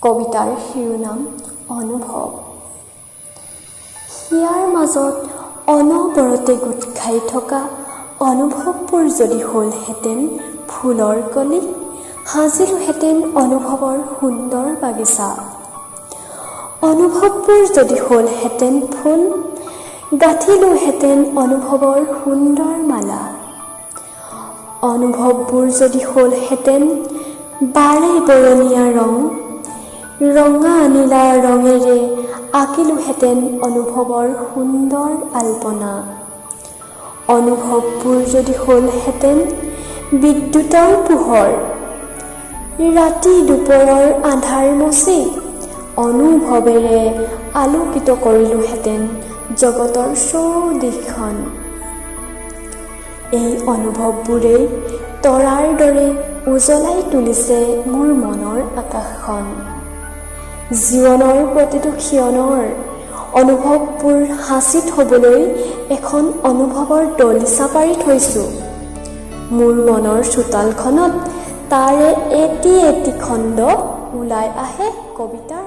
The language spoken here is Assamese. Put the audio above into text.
কবিতাৰ শিৰোনাম অনুভৱ। হিয়াৰ মাজত অনবৰতে গোট খাই থকা অনুভৱবোৰ যদি হ'লহেঁতেন ফুলৰ কলি, সাজিলোহেঁতেন অনুভৱৰ সুন্দৰ বাগিচা। অনুভৱবোৰ যদি হ'লহেঁতেন ফুল, গাঁঠিলোহেঁতেন অনুভৱৰ সুন্দৰ মালা। অনুভৱবোৰ যদি হ'লহেঁতেন বাৰে বৰণীয়া ৰং, ৰঙা নীলা ৰঙেৰে আঁকিলোহেঁতেন অনুভৱৰ সুন্দৰ আলপনা। অনুভৱবোৰ যদি হ'লহেঁতেন বিদ্যুতৰ পোহৰ, ৰাতি দুপৰৰ আন্ধাৰ মচি অনুভৱেৰে আলোকিত কৰিলোহেঁতেন জগতৰ চৌদিশখন। এই অনুভৱবোৰেই তৰাৰ দৰে উজ্বলাই তুলিছে মোৰ মনৰ আকাশখন। জীৱনৰ প্ৰতিটো ক্ষণৰ অনুভৱবোৰ সাঁচি থ'বলৈ এখন অনুভৱৰ দলিচা পাৰি থৈছোঁ। মোৰ মনৰ চোতালখনত তাৰে এটি এটি খণ্ড ওলাই আহে কবিতাৰ